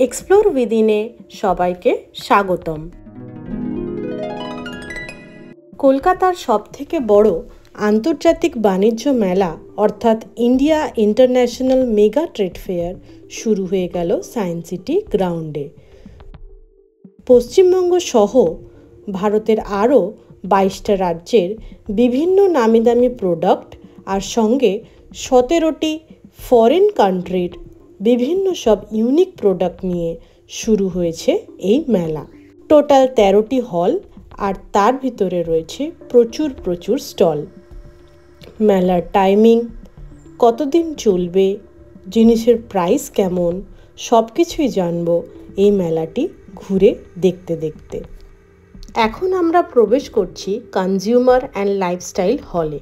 Explore উইদিনে সবাইকে স্বাগতম। কলকাতার সবথেকে বড় আন্তর্জাতিক বাণিজ্য মেলা অর্থাৎ India international mega trade fair শুরু হয়ে গেল সায়েন্স সিটি গ্রাউন্ডে। পশ্চিমবঙ্গ সহ ভারতের আরও 22টা রাজ্যের বিভিন্ন নামিদামি প্রোডাক্ট আর সঙ্গে 17টি ফরেন কান্ট্রির বিভিন্ন সব ইউনিক প্রোডাক্ট নিয়ে শুরু হয়েছে এই মেলা। টোটাল 13টি হল আর তার ভিতরে রয়েছে প্রচুর স্টল। মেলার টাইমিং, কতদিন চলবে, জিনিসের প্রাইস কেমন, সব কিছুই জানবো এই মেলাটি ঘুরে দেখতে। এখন আমরা প্রবেশ করছি কনজিউমার অ্যান্ড লাইফস্টাইল হলে।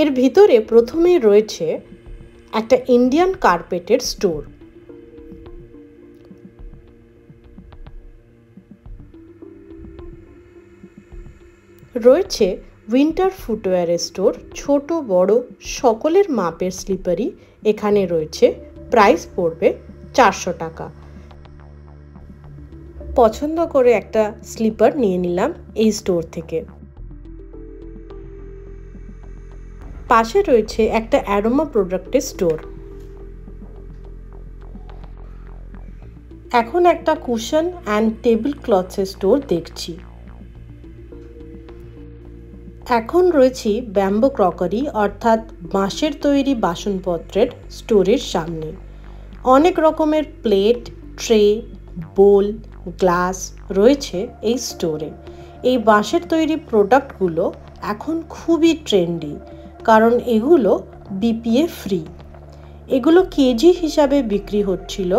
এর ভিতরে প্রথমেই রয়েছে একটা ইন্ডিয়ান কার্পেটের স্টোর। রয়েছে উইন্টার ফুটওয়্যারের স্টোর, ছোট বড় সকলের মাপের স্লিপারই এখানে রয়েছে। প্রাইস পড়বে 400 টাকা। পছন্দ করে একটা স্লিপার নিয়ে নিলাম এই স্টোর থেকে। পাশে রয়েছে একটা অ্যারোমা প্রোডাক্টের স্টোর। এখন একটা কুশন অ্যান্ড টেবিল ক্লথসের স্টোর দেখছি। এখন রয়েছি ব্যাম্বো ক্রকারি অর্থাৎ বাঁশের তৈরি বাসনপত্রের স্টোরের সামনে। অনেক রকমের প্লেট, ট্রে, বোল, গ্লাস রয়েছে এই স্টোরে। এই বাঁশের তৈরি প্রোডাক্টগুলো এখন খুবই ট্রেন্ডি, কারণ এগুলো বিপিএ ফ্রি। এগুলো কেজি হিসাবে বিক্রি হচ্ছিল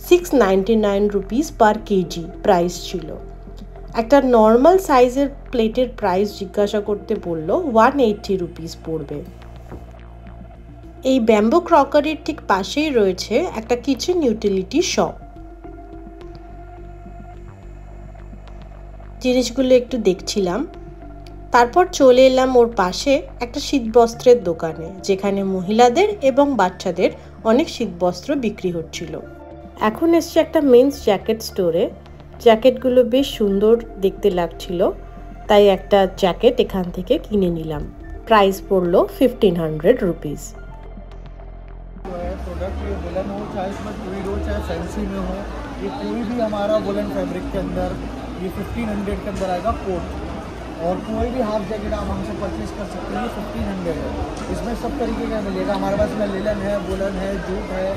699 রুপিস পার কেজি প্রাইস ছিল। একটা নর্মাল সাইজের প্লেটের প্রাইস জিজ্ঞাসা করতে বললো 180 রুপিস পড়বে। এই ব্যাম্বো ক্রকারির ঠিক পাশেই রয়েছে একটা কিচেন ইউটিলিটি শপ। জিনিসগুলো একটু দেখছিলাম, তারপর চলে এলাম ওর পাশে একটা শীতবস্ত্রের দোকানে, যেখানে মহিলাদের এবং বাচ্চাদের অনেক শীতবস্ত্র বিক্রি হচ্ছিল। এখন এসছে একটা মেন্স জ্যাকেট স্টোরে। জ্যাকেটগুলো বেশ সুন্দর দেখতে লাগছিল, তাই একটা জ্যাকেট এখান থেকে কিনে নিলাম। প্রাইস পড়লো 1500 रुपीस। प्रोडक्ट ये वुलन हो, चाहे इसमें ट्वीड हो, चाहे फैंसी में हो, ये कोई भी हमारा वुलन फैब्रिक के अंदर ये 1500 के अंदर आएगा कोट। और कोई भी हाफ जैकेट आप हमसे परचेज कर सकते हैं, ये 1500 है। इसमें सब तरीके का मिलेगा हमारे पास में। लिलन है, वुलन है, जूट है,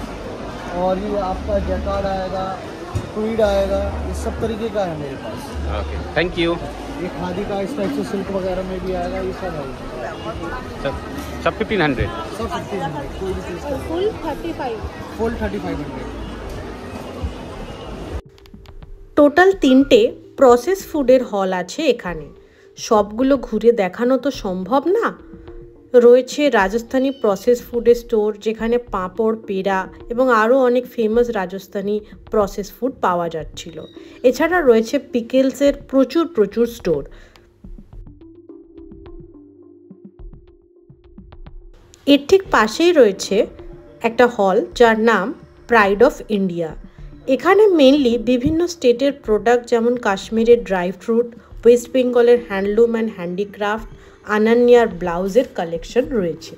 और ये आपका जैकार्ड आएगा, ट्वीड आएगा, ये सब तरीके का है मेरे पास। Okay, thank you. ये खादी का इस टाइप से सिल्क वगैरह में भी आएगा, ये सब है। सब 1500। सब 1500, कोई भी चीज़ का फुल 35। फुल 3500। টোটাল 3টে প্রসেস ফুডের হল আছে এখানে। সবগুলো ঘুরে দেখানো তো সম্ভব না। রয়েছে রাজস্থানি প্রসেস ফুডের স্টোর, যেখানে পাঁপড়, পেড়া এবং আরও অনেক ফেমাস রাজস্থানি প্রসেস ফুড পাওয়া যাচ্ছিল। এছাড়া রয়েছে পিকেলসের প্রচুর স্টোর। এর ঠিক পাশেই রয়েছে একটা হল যার নাম প্রাইড অফ ইন্ডিয়া। এখানে মেনলি বিভিন্ন স্টেটের প্রোডাক্ট, যেমন কাশ্মীরের ড্রাই ফ্রুট, ওয়েস্ট বেঙ্গলের হ্যান্ডলুম অ্যান্ড হ্যান্ডিক্রাফট, আনান্যার ব্লাউজের কালেকশন রয়েছে।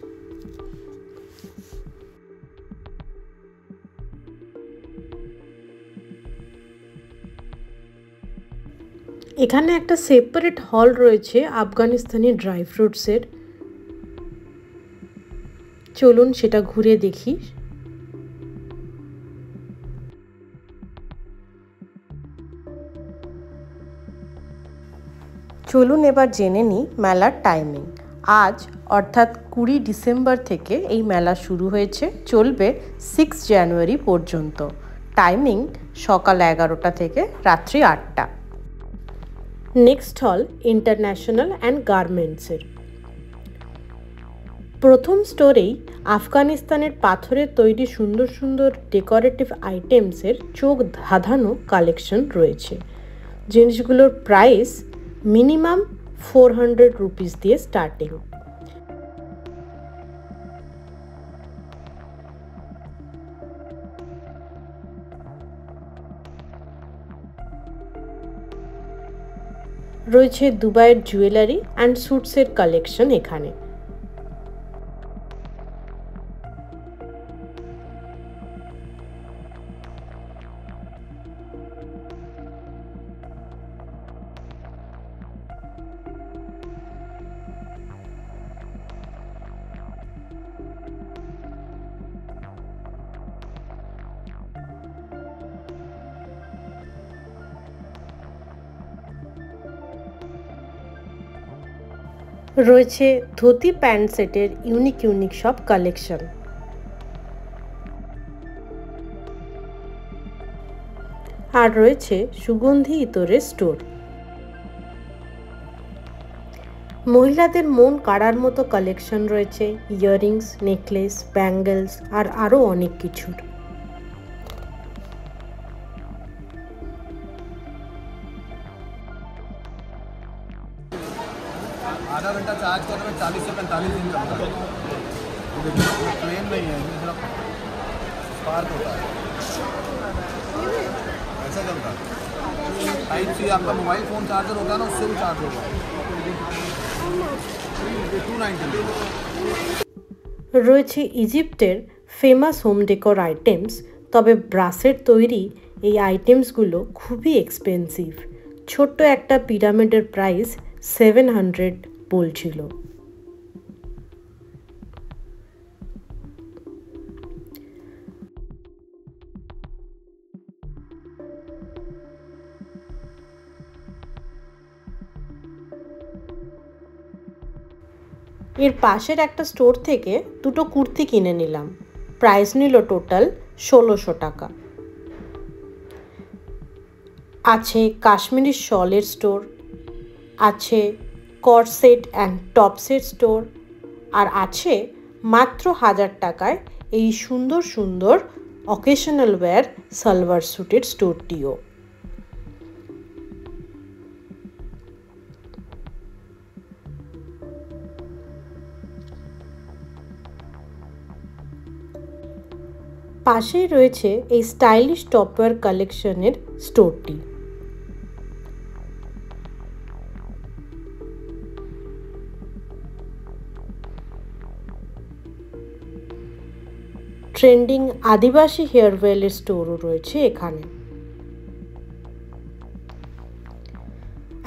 এখানে একটা সেপারেট হল রয়েছে আফগানিস্তানি ড্রাই ফ্রুটসের। চলুন সেটা ঘুরে দেখি। চলুন এবার জেনে নিই মেলার টাইমিং। আজ অর্থাৎ 20 ডিসেম্বর থেকে এই মেলা শুরু হয়েছে, চলবে 6 জানুয়ারি পর্যন্ত। টাইমিং সকাল 11টা থেকে রাত্রি 8টা। নেক্সট হল ইন্টারন্যাশনাল অ্যান্ড গার্মেন্টসের। প্রথম স্টোরেই আফগানিস্তানের পাথরের তৈরি সুন্দর ডেকোরেটিভ আইটেমসের চোখ ধাঁধানো কালেকশন রয়েছে। জিনিসগুলোর প্রাইস মিনিমাম 400 রুপিস দিয়ে স্টার্টিং। রয়েছে দুবাইয়ের জুয়েলারি অ্যান্ড স্যুটসের কালেকশন এখানে। রয়েছে ধুতি প্যান্ট সেটের ইউনিক সব কালেকশন। আর রয়েছে সুগন্ধি ইতরের স্টোর। মহিলাদের মন কাড়ার মতো কালেকশন রয়েছে ইয়াররিংস, নেকলেস, ব্যাঙ্গেলস আর আরও অনেক কিছুর। आधा घंटा चार्ज करने में 40 से 45 दिन चलता है। प्लेन नहीं है, सिर्फ स्पार्क होता है, ऐसा चलता है। टाइप सी आपका मोबाइल फ़ोन चार्जर होता है ना, उससे भी चार्ज होगा। 290 রয়েছে ইজিপ্টের ফেমাস হোম ডেকোর আইটেমস, তবে ব্রাসের তৈরি এই আইটেমসগুলো খুবই এক্সপেন্সিভ। ছোট্ট একটা পিরামিডের প্রাইস 700 বলছিল। এর পাশের একটা স্টোর থেকে দুটো কুর্তি কিনে নিলাম। প্রাইস নিল টোটাল 1600 টাকা। আছে কাশ্মীরি শলের স্টোর, আছে কর্সেট অ্যান্ড টপসের স্টোর, আর আছে মাত্র 1000 টাকায় এই সুন্দর সুন্দর অকেশনাল ওয়্যার সালোয়ার স্যুটের স্টোরটিও। পাশেই রয়েছে এই স্টাইলিশ টপওয়্যার কালেকশনের স্টোরটি। ট্রেন্ডিং আদিবাসী হেয়ার ওয়েলের স্টোরও রয়েছে এখানে।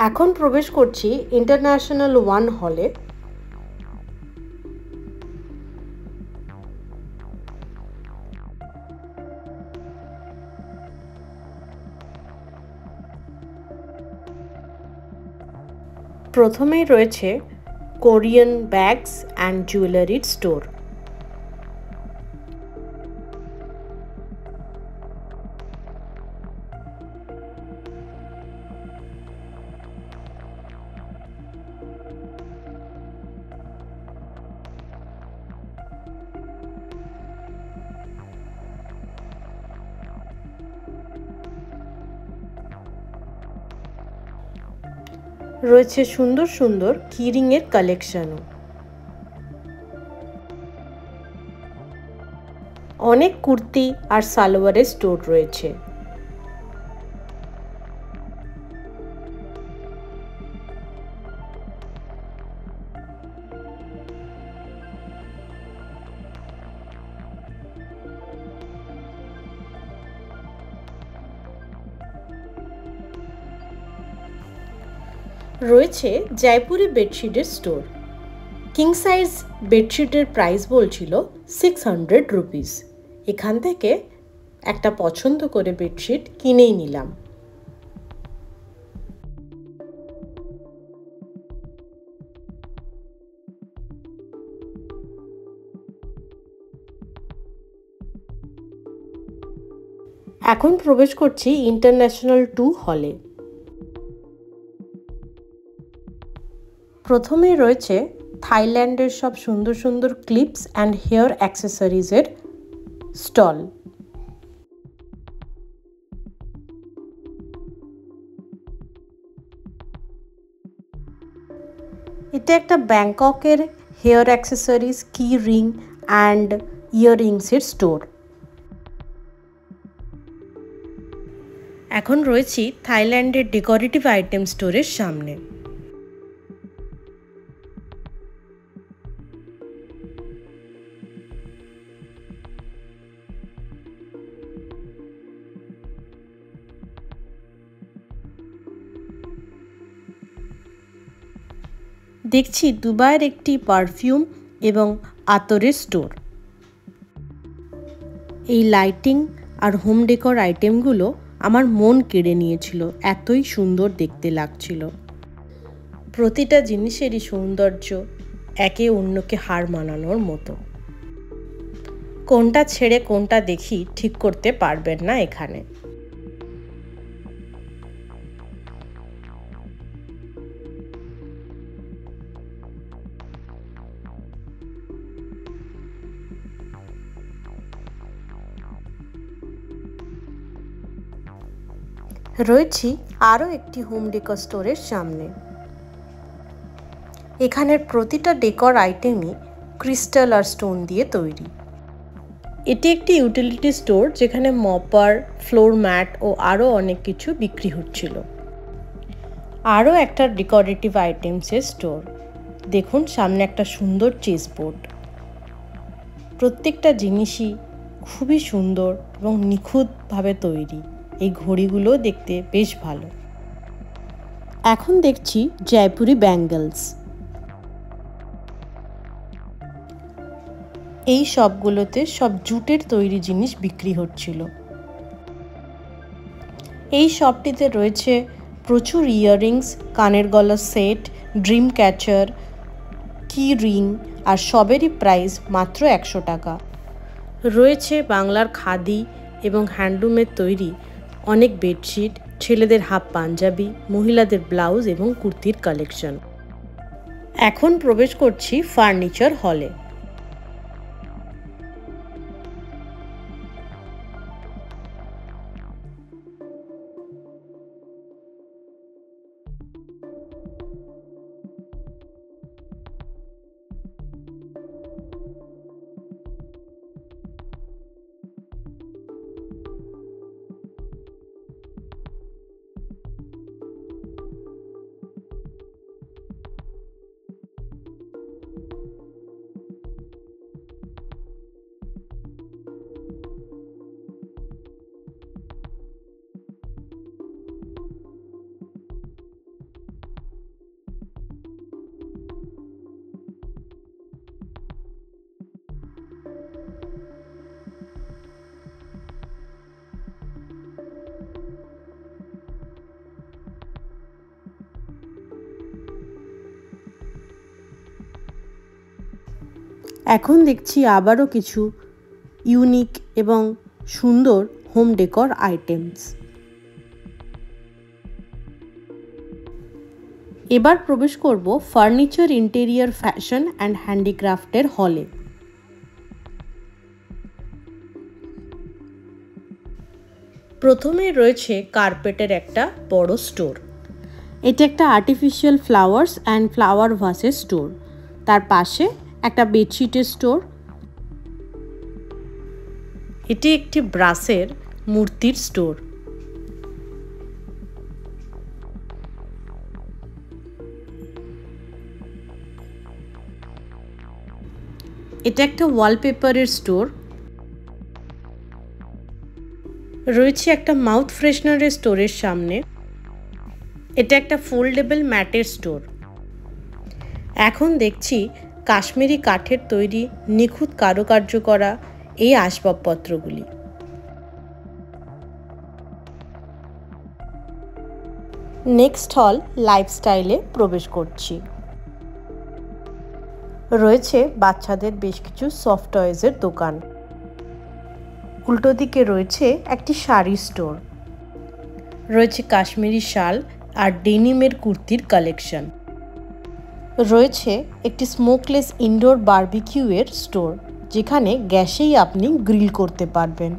এখন প্রবেশ করছি ইন্টারন্যাশনাল ওয়ান হলে। প্রথমেই রয়েছে কোরিয়ান ব্যাগস অ্যান্ড জুয়েলারির স্টোর। রয়েছে সুন্দর সুন্দর কিরিংয়ের কালেকশনও। অনেক কুর্তি আর সালোয়ারের স্টোর রয়েছে। রয়েছে জয়পুরি বেডশিটের স্টোর। কিং সাইজ বেডশিটের প্রাইস বলছিল 600 রুপিস। এখান থেকে একটা পছন্দ করে বেডশিট কিনেই নিলাম। এখন প্রবেশ করছি ইন্টারন্যাশনাল 2 হলে। প্রথমেই রয়েছে থাইল্যান্ডের সব সুন্দর সুন্দর ক্লিপস অ্যান্ড হেয়ার অ্যাক্সেসরিজের স্টল। এটা একটা ব্যাংককের হেয়ার অ্যাক্সেসরিজ, কি রিং অ্যান্ড ইয়াররিংসের স্টোর। এখন রয়েছি থাইল্যান্ডের ডেকোরেটিভ আইটেম স্টোরের সামনে। দেখছি দুবাইয়ের একটি পারফিউম এবং আতরের স্টোর। এই লাইটিং আর হোম ডেকোর আইটেমগুলো আমার মন কেড়ে নিয়েছিল, এতই সুন্দর দেখতে লাগছিল। প্রতিটা জিনিসেরই সৌন্দর্য একে অন্যকে হার মানানোর মতো। কোনটা ছেড়ে কোনটা দেখি ঠিক করতে পারবেন না এখানে। রয়েছি আরও একটি হোম ডেকোর স্টোরের সামনে। এখানের প্রতিটা ডেকোর আইটেমই ক্রিস্টাল আর স্টোন দিয়ে তৈরি। এটি একটি ইউটিলিটি স্টোর যেখানে মপার, ফ্লোর ম্যাট ও আরও অনেক কিছু বিক্রি হচ্ছিল। আরও একটা ডেকোরেটিভ আইটেমসের স্টোর। দেখুন সামনে একটা সুন্দর চেস বোর্ড। প্রত্যেকটা জিনিসই খুবই সুন্দর এবং নিখুঁতভাবে তৈরি। এই ঘড়িগুলো দেখতে বেশ ভালো। এখন দেখছি জয়পুরি ব্যাঙ্গলস। এই সবগুলোতে সব জুটের তৈরি জিনিস বিক্রি হচ্ছিল। এই শপটিতে রয়েছে প্রচুর ইয়াররিংস, কানের গলার সেট, ড্রিম ক্যাচার, কি রিং, আর সবেরই প্রাইস মাত্র 100 টাকা। রয়েছে বাংলার খাদি এবং হ্যান্ডলুমের তৈরি অনেক বেডশিট, ছেলেদের হাফ পাঞ্জাবি, মহিলাদের ব্লাউজ এবং কুর্তির কালেকশন। এখন প্রবেশ করছি ফার্নিচার হলে। এখন দেখছি আবারও কিছু ইউনিক এবং সুন্দর হোম ডেকোর আইটেমস। এবার প্রবেশ করব ফার্নিচার, ইন্টেরিয়র, ফ্যাশন অ্যান্ড হ্যান্ডিক্রাফটের হলে। প্রথমে রয়েছে কার্পেটের একটা বড় স্টোর। এটা একটা আর্টিফিশিয়াল ফ্লাওয়ার্স অ্যান্ড ফ্লাওয়ার ভাসের স্টোর। তার পাশে একটা বেডশিটের স্টোর। এটি একটি ব্রাসের মূর্তির স্টোর। এটা একটা ওয়ালপেপারের স্টোর। রয়েছে একটা মাউথ ফ্রেশনারের স্টোরের সামনে। এটা একটা ফোল্ডেবল ম্যাটের স্টোর। এখন দেখছি কাশ্মীরি কাঠের তৈরি নিখুঁত কারুকার্য করা এই আসবাবপত্রগুলি। নেক্সট হল লাইফস্টাইলে প্রবেশ করছি। রয়েছে বাচ্চাদের বেশ কিছু সফট টয়েজের দোকান। উল্টো দিকে রয়েছে একটি শাড়ি স্টোর। রয়েছে কাশ্মীরি শাল আর ডেনিমের কুর্তির কালেকশন। রয়েছে একটি স্মোকলেস ইনডোর বারবিকিউয়ের স্টোর, যেখানে গ্যাসেই আপনি গ্রিল করতে পারবেন,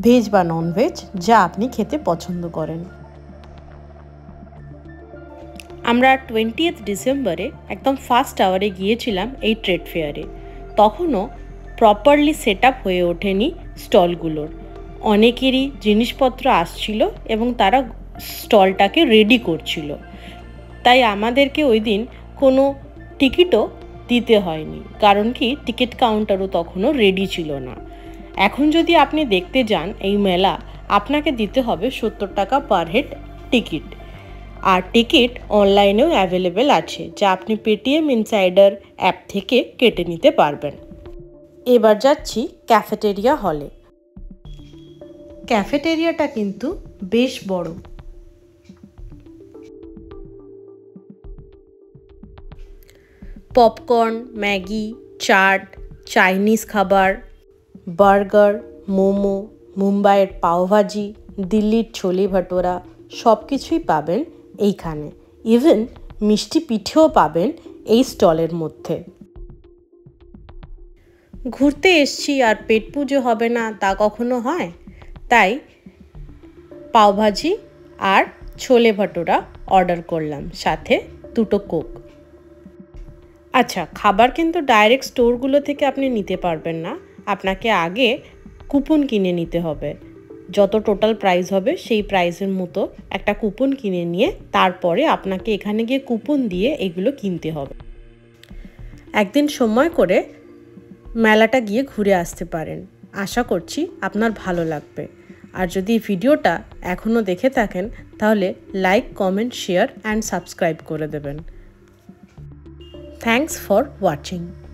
ভেজ বা ননভেজ যা আপনি খেতে পছন্দ করেন। আমরা 20 ডিসেম্বরে একদম ফার্স্ট আওয়ারে গিয়েছিলাম এই ট্রেড ফেয়ারে। তখনও প্রপারলি সেট আপ হয়ে ওঠেনি স্টলগুলোর। অনেকেরই জিনিসপত্র আসছিল এবং তারা স্টলটাকে রেডি করছিল, তাই আমাদেরকে ওই দিন কোনো টিকিটও দিতে হয়নি, কারণ কি টিকিট কাউন্টারও তখনও রেডি ছিল না। এখন যদি আপনি দেখতে যান এই মেলা, আপনাকে দিতে হবে 70 টাকা পার হেড টিকিট। আর টিকিট অনলাইনেও অ্যাভেলেবেল আছে, যা আপনি পেটিএম ইনসাইডার অ্যাপ থেকে কেটে নিতে পারবেন। এবার যাচ্ছি ক্যাফেটেরিয়া হলে। ক্যাফেটেরিয়াটা কিন্তু বেশ বড়। পপকর্ন, ম্যাগি, চাট, চাইনিজ খাবার, বার্গার, মোমো, মুম্বাইয়ের পাওভাজি, দিল্লির ছোলে ভাটোরা সব কিছুই পাবেন এইখানে। ইভেন মিষ্টি পিঠেও পাবেন এই স্টলের মধ্যে। ঘুরতে এসছি আর পেট পুজো হবে না তা কখনো হয়? তাই পাওভাজি আর ছোলে ভাটোরা অর্ডার করলাম, সাথে 2টো কোক। আচ্ছা, খাবার কিন্তু ডাইরেক্ট স্টোরগুলো থেকে আপনি নিতে পারবেন না, আপনাকে আগে কুপন কিনে নিতে হবে। যত টোটাল প্রাইস হবে সেই প্রাইসের মতো একটা কুপন কিনে নিয়ে তারপরে আপনাকে এখানে গিয়ে কুপন দিয়ে এগুলো কিনতে হবে। একদিন সময় করে মেলাটা গিয়ে ঘুরে আসতে পারেন, আশা করছি আপনার ভালো লাগবে। আর যদি ভিডিওটা এখনও দেখে থাকেন তাহলে like, comment, share and subscribe করে দেবেন। Thanks for watching.